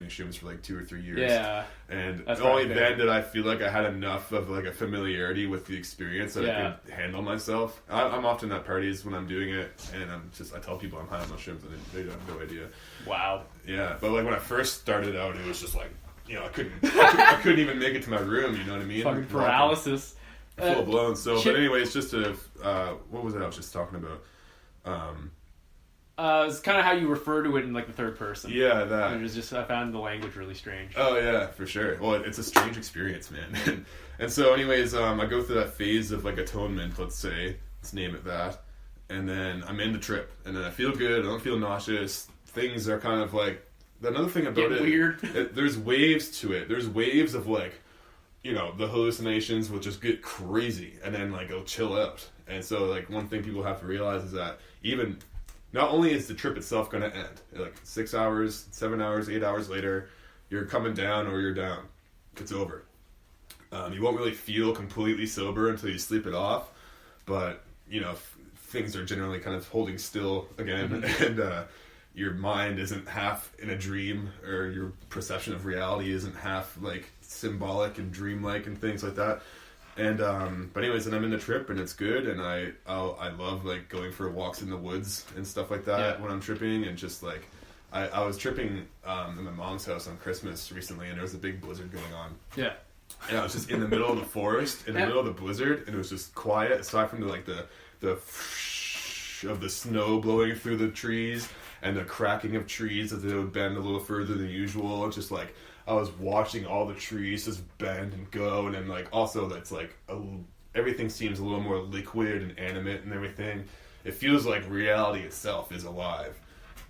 mushrooms for like 2 or 3 years. Yeah. And That's only probably then did I feel like I had enough of like a familiarity with the experience that I could handle myself. I'm often at parties when I'm doing it, and I tell people I'm high on mushrooms, and they have no idea. Wow. Yeah, but like when I first started out, it was just like, I couldn't even make it to my room. You know what I mean? Fucking paralysis. Full blown. So, but anyways, just to what was it I was just talking about? It's kind of how you refer to it in like the third person. Yeah, that. It was just, I found the language really strange. Oh yeah, for sure. Well, it's a strange experience, man. And so, anyways, I go through that phase of like atonement. Let's name it that. And then I'm in the trip, and then I feel good. I don't feel nauseous. Things are kind of like another thing about it. Weird. There's waves to it. There's waves of like, the hallucinations will just get crazy, and then like it'll chill out. And so, like, one thing people have to realize is that even not only is the trip itself going to end, like 6 hours, 7 hours, 8 hours later, you're coming down or you're down. It's over. You won't really feel completely sober until you sleep it off, but things are generally kind of holding still again, and your mind isn't half in a dream, or your perception of reality isn't half like symbolic and dreamlike and things like that. And but anyways, then I'm in the trip and it's good, and I love like going for walks in the woods and stuff like that when I'm tripping, and just like I was tripping in my mom's house on Christmas recently, and there was a big blizzard going on. Yeah. And I was just in the middle of the forest, in the middle of the blizzard, and it was just quiet aside from the of the snow blowing through the trees and the cracking of trees as they would bend a little further than usual. It's just like I was watching all the trees just bend and go, and then like also that's like everything seems a little more liquid and animate and everything. It feels like reality itself is alive.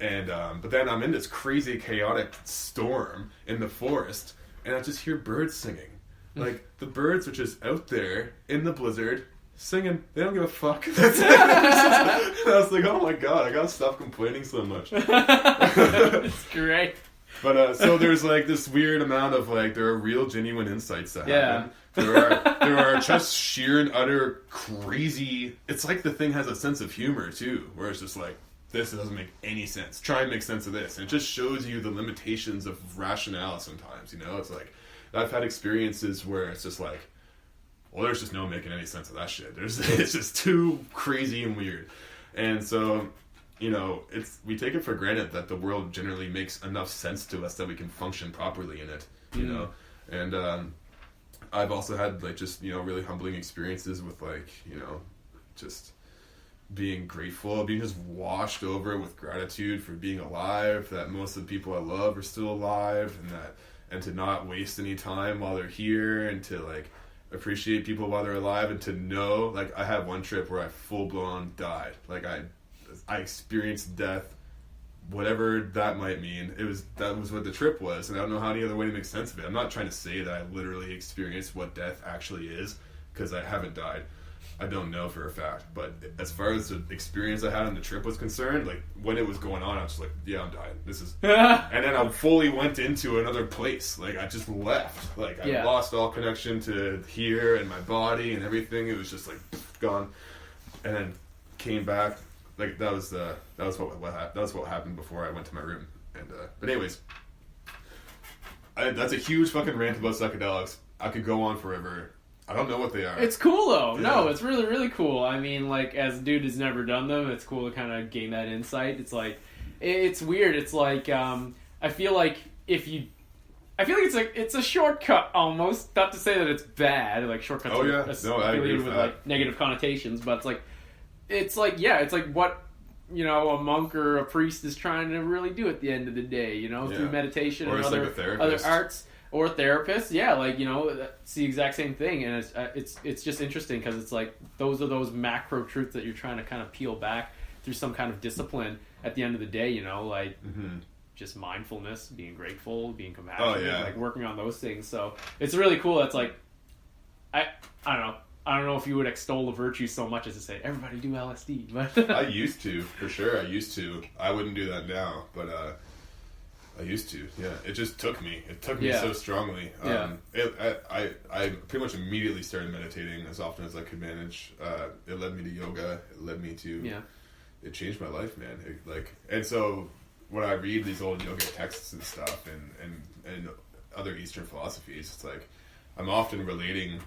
And but then I'm in this crazy chaotic storm in the forest, and I just hear birds singing. Like the birds are just out there in the blizzard singing. They don't give a fuck. That's it. And I was like, oh my god, I gotta stop complaining so much. It's great. But so there's like this weird amount of like, there are real genuine insights that happen. There are just sheer and utter crazy. It's like the thing has a sense of humor too, where it's just like, this doesn't make any sense. Try and make sense of this. And it just shows you the limitations of rationale sometimes. It's like I've had experiences where it's just like, well, there's just no making any sense of that shit. It's just too crazy and weird. And so, we take it for granted that the world generally makes enough sense to us that we can function properly in it, know? And I've also had like just, really humbling experiences with like, just being grateful, being just washed over with gratitude for being alive, that most of the people I love are still alive, and to not waste any time while they're here, and to like appreciate people while they're alive, and to know, like, I had one trip where I full blown died. Like I experienced death, whatever that might mean. That was what the trip was, and I don't know how any other way to make sense of it. I'm not trying to say that I literally experienced what death actually is, because I haven't died. I don't know for a fact, but as far as the experience I had on the trip was concerned, like when it was going on, I was just like, yeah, I'm dying. This is, and then I fully went into another place. Like I just left. Like I lost all connection to here and my body and everything. It was just like gone, and then came back. Like that was what happened before I went to my room. And but anyways, that's a huge fucking rant about psychedelics. I could go on forever. I don't know what they are. It's cool though. Yeah. No, it's really, really cool. I mean, like, as a dude who's never done them, it's cool to kind of gain that insight. It's like, it's weird. It's like, I feel like it's a shortcut almost. Not to say that it's bad. Like shortcuts are affiliated with like negative connotations, but it's like what, a monk or a priest is trying to really do at the end of the day, through meditation or and other arts. Or therapists, it's the exact same thing, and it's just interesting because it's like those are those macro truths that you're trying to kind of peel back through some kind of discipline at the end of the day, just mindfulness, being grateful, being compassionate, like working on those things. So it's really cool. That's like, I don't know if you would extol the virtue so much as to say everybody do LSD, but I used to, for sure. I wouldn't do that now, but I used to, yeah. It just took me. It took me so strongly. I pretty much immediately started meditating as often as I could manage. It led me to yoga. It led me to... Yeah. It changed my life, man. And so when I read these old yogic texts and stuff and other Eastern philosophies, it's like I'm often relating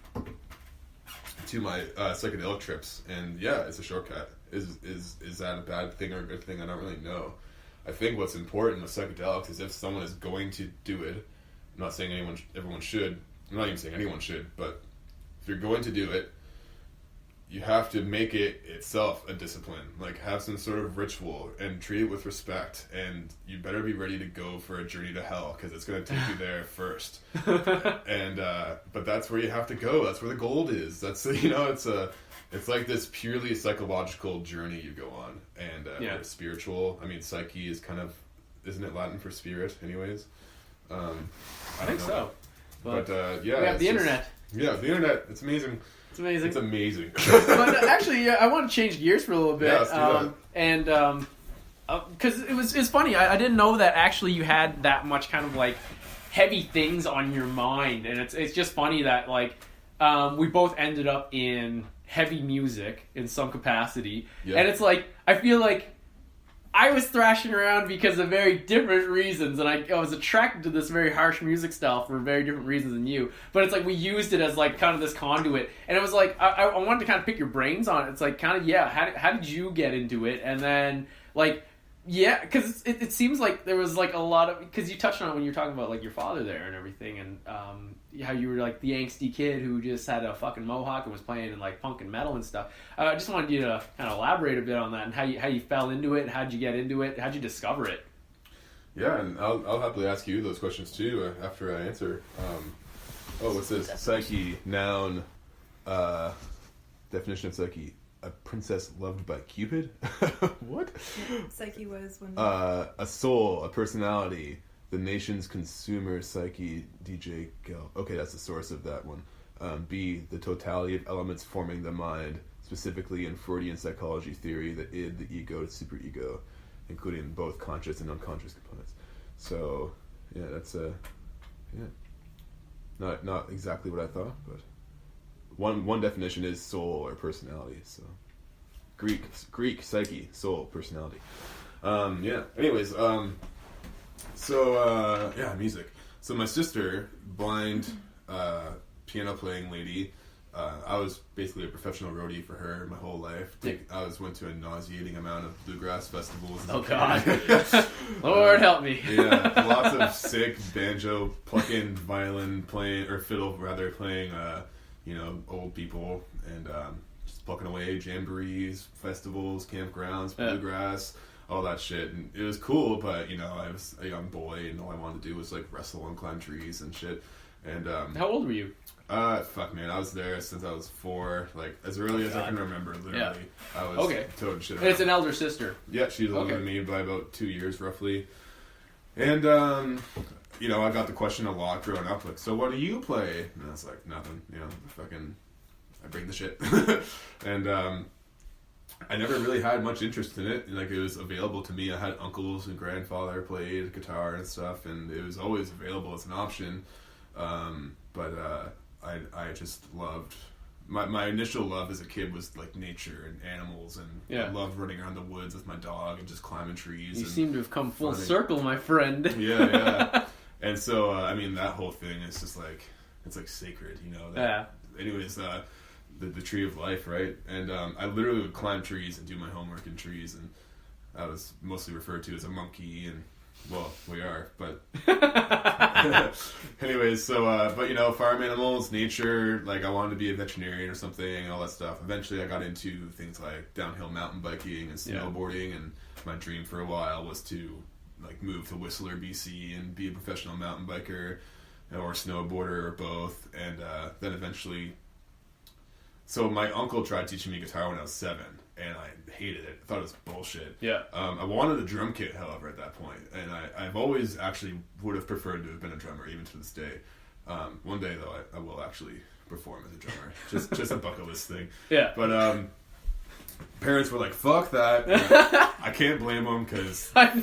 to my psychedelic trips, and yeah, it's a shortcut. Is that a bad thing or a good thing? I don't really know. I think what's important with psychedelics is if someone is going to do it, I'm not saying everyone should, I'm not even saying anyone should, but if you're going to do it, you have to make it itself a discipline. Like, have some sort of ritual and treat it with respect, and you better be ready to go for a journey to hell, because it's going to take you there first. And but that's where you have to go. That's where the gold is. That's, you know, it's like this purely psychological journey you go on, and spiritual. I mean, psyche is kind of, isn't it Latin for spirit anyways? I think so. But yeah, we have the internet. Yeah, the internet. It's amazing. It's amazing. It's amazing. But actually, I want to change gears for a little bit. Yeah, let's do that. And because it's funny, I didn't know that actually you had that much kind of like heavy things on your mind, and it's just funny that like we both ended up in heavy music in some capacity, and it's like I feel like I was thrashing around because of very different reasons, and I was attracted to this very harsh music style for very different reasons than you. But it's like we used it as like kind of this conduit, and it was like I wanted to kind of pick your brains on it. It's like kind of how did you get into it, and then like because it seems like there was like a lot of, because you touched on it when you were talking about like your father there and everything, and how you were like the angsty kid who just had a fucking mohawk and was playing in like punk and metal and stuff. I just wanted you to kind of elaborate a bit on that and how you fell into it, how'd you get into it, how'd you discover it? Yeah, and I'll happily ask you those questions too after I answer. What's this? Psyche, noun, definition of psyche. A princess loved by Cupid? What? Psyche was when... a soul, a personality, the nation's consumer psyche, DJ Gell. Okay, that's the source of that one. B, the totality of elements forming the mind, specifically in Freudian psychology theory, the id, the ego, the superego, including both conscious and unconscious components. So, yeah, that's not exactly what I thought, but one definition is soul or personality. So, Greek psyche, soul, personality. Anyways, music. So my sister, blind piano playing lady. I was basically a professional roadie for her my whole life. I went to a nauseating amount of bluegrass festivals. Oh God, Lord help me. Yeah, lots of sick banjo plucking, violin playing, or fiddle rather playing. Old people, and just plucking away, jamborees, festivals, campgrounds, bluegrass, all that shit. And it was cool, but I was a young boy, and all I wanted to do was like wrestle and climb trees and shit. And how old were you? Fuck man, I was there since I was 4, like as early as I can remember. Literally, I was toting shit. And it's an elder sister. Yeah, she's older than me by about 2 years roughly. And I got the question a lot growing up, like, so what do you play? And I was like, nothing. I bring the shit. And I never really had much interest in it. Like, it was available to me. I had uncles and grandfather played guitar and stuff, and it was always available as an option. But I just loved... My initial love as a kid was like nature and animals, and I loved running around the woods with my dog and just climbing trees. You seem to have come full circle, my friend. Yeah. And so, that whole thing is just like, it's like sacred, Anyways, the tree of life, right? And I literally would climb trees and do my homework in trees, and I was mostly referred to as a monkey, and well, we are, but anyways, so, farm animals, nature, like I wanted to be a veterinarian or something, all that stuff. Eventually I got into things like downhill mountain biking and snowboarding, and my dream for a while was to like move to Whistler, BC and be a professional mountain biker or snowboarder or both. And then eventually, so my uncle tried teaching me guitar when I was 7, and I hated it. I thought it was bullshit. Yeah. I wanted a drum kit, however, at that point, and I've always actually would have preferred to have been a drummer, even to this day. One day, though, I will actually perform as a drummer. just a bucket list thing. Yeah. But parents were like, fuck that. I can't blame them because fuck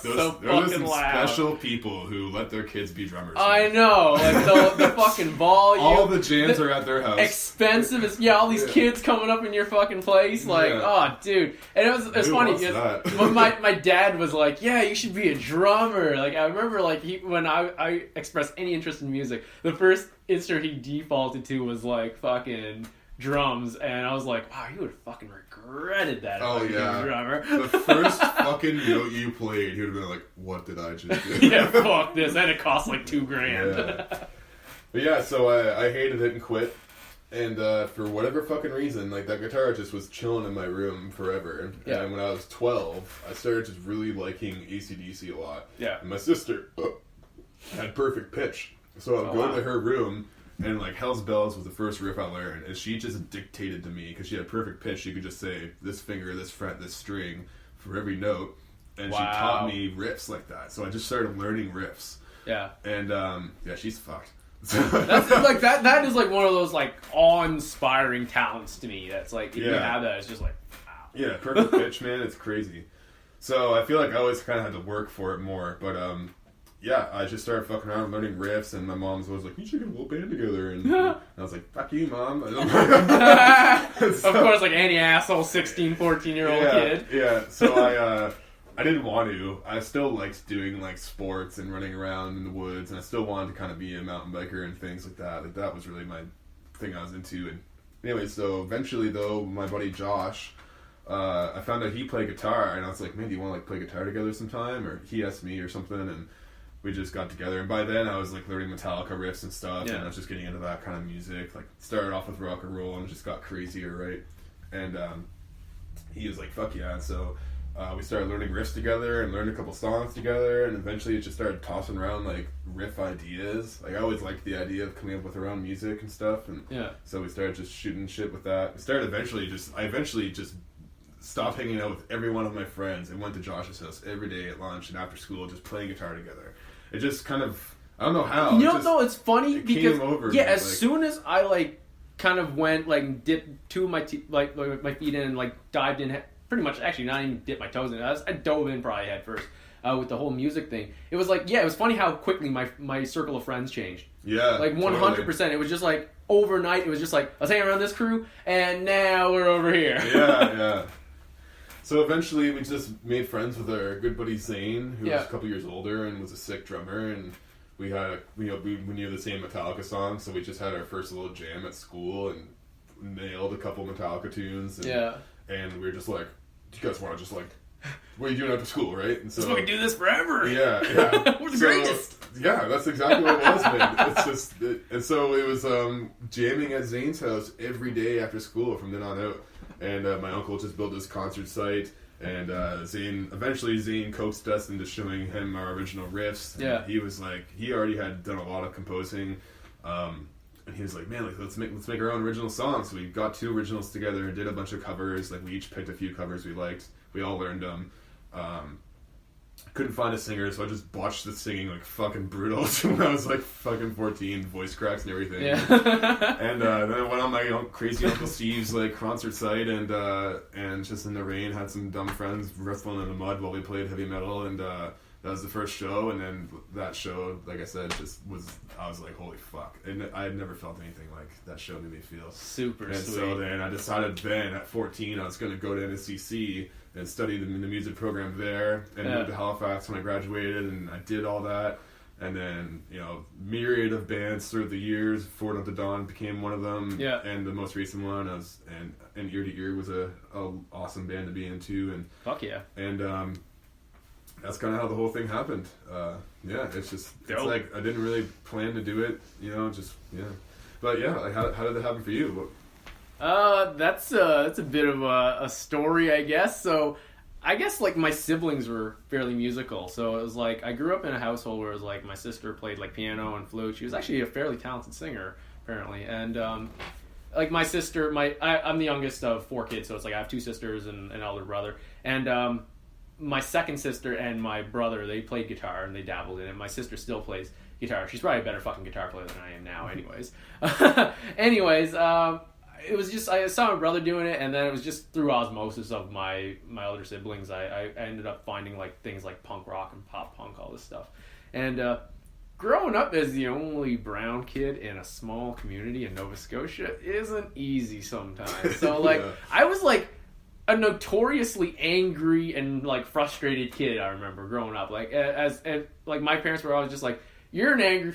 those. So those are some loud. special people who let their kids be drummers. I know, like the fucking volume. All the jams are at their house. Expensive as all these kids coming up in your fucking place. Like, oh, dude. And it was funny because my dad was like, yeah, you should be a drummer. Like, I remember like when I expressed any interest in music, the first instrument he defaulted to was like fucking drums, and I was like, wow, you would have fucking regretted that. Oh yeah, drummer. The first fucking note you played, he would have been like, what did I just do? Yeah, fuck this, and it cost like $2,000. Yeah. But yeah, so I hated it and quit, and for whatever fucking reason, like that guitar just was chilling in my room forever. Yeah. And when I was 12, I started just really liking AC/DC a lot. Yeah. And my sister had perfect pitch, so I'd go to her room. And like Hell's Bells was the first riff I learned, and she just dictated to me because she had perfect pitch. She could just say this finger, this fret, this string for every note, and she taught me riffs like that. So I just started learning riffs. Yeah. And yeah, she's fucked. That's like that is like one of those like awe-inspiring talents to me. That's like if you have that, it's just like wow. Yeah, perfect pitch, man. It's crazy. So I feel like I always kind of had to work for it more, but yeah, I just started fucking around learning riffs, and my mom's always like, you should get a little band together. And I was like, fuck you, Mom. Of course, like any asshole 16, 14-year-old kid. Yeah, so I didn't want to. I still liked doing like sports and running around in the woods, and I still wanted to kind of be a mountain biker and things like that. Like, that was really my thing I was into. And anyway, so eventually, though, my buddy Josh... I found out he played guitar, and I was like, man, do you want to like play guitar together sometime? Or he asked me or something, and we just got together. And by then I was like learning Metallica riffs and stuff, and I was just getting into that kind of music. Like, started off with rock and roll and just got crazier, right? And he was like, fuck yeah. So we started learning riffs together and learned a couple songs together, and eventually it just started tossing around like riff ideas. Like, I always liked the idea of coming up with our own music and stuff, and so we started just shooting shit with that. I eventually just stopped hanging out with every one of my friends and went to Josh's house every day at lunch and after school, just playing guitar together. It just kind of, I don't know how. You know, it's funny because as like, soon as I like kind of went like dipped two of my my feet in and like dived in, pretty much actually not even dipped my toes in. I dove in probably head first with the whole music thing. It was like it was funny how quickly my circle of friends changed. Yeah, like 100%. It was just like overnight. It was just like I was hanging around this crew, and now we're over here. Yeah. So eventually we just made friends with our good buddy Zane, who was a couple years older and was a sick drummer, and we had we knew the same Metallica songs, so we just had our first little jam at school and nailed a couple Metallica tunes. And we were just like, do you guys want to just like, what are you doing after school, right? And so we can do this forever. Yeah. We're the greatest. Yeah, that's exactly what it was, man. It's just, and so it was jamming at Zane's house every day after school from then on out. And my uncle just built this concert site, and Zane coaxed us into showing him our original riffs. And he was like, he already had done a lot of composing, and he was like, man, like, let's make our own original songs. So we got 2 originals together and did a bunch of covers. Like, we each picked a few covers we liked. We all learned them. Couldn't find a singer, so I just botched the singing like fucking brutal when I was like fucking 14, voice cracks and everything. Yeah. And then I went on my crazy Uncle Steve's like concert site and just in the rain had some dumb friends wrestling in the mud while we played heavy metal, and that was the first show. And then that show, like I said, I was like, holy fuck. And I had never felt anything like that show made me feel. Super and sweet. So then I decided at 14 I was going to go to NSCC and studied in the music program there, and moved to Halifax when I graduated, and I did all that. And then, myriad of bands throughout the years. Forward Up to Dawn became one of them. Yeah. And the most recent one, and Ear to Ear was a awesome band to be into. And fuck yeah. And that's kind of how the whole thing happened. It's like I didn't really plan to do it, But yeah, like how did that happen for you? That's a bit of a story, I guess. So, I guess like my siblings were fairly musical. So it was like I grew up in a household where it was like my sister played like piano and flute. She was actually a fairly talented singer, apparently. And like my sister, I'm the youngest of 4 kids, so it's like I have 2 sisters and an elder brother. And my second sister and my brother, they played guitar and they dabbled in it. My sister still plays guitar. She's probably a better fucking guitar player than I am now, anyways. it was just I saw my brother doing it, and then it was just through osmosis of my older siblings. I ended up finding like things like punk rock and pop punk, all this stuff, and growing up as the only brown kid in a small community in Nova Scotia isn't easy sometimes. So like I was like a notoriously angry and like frustrated kid. I remember growing up, like as like my parents were always just like, "You're an angry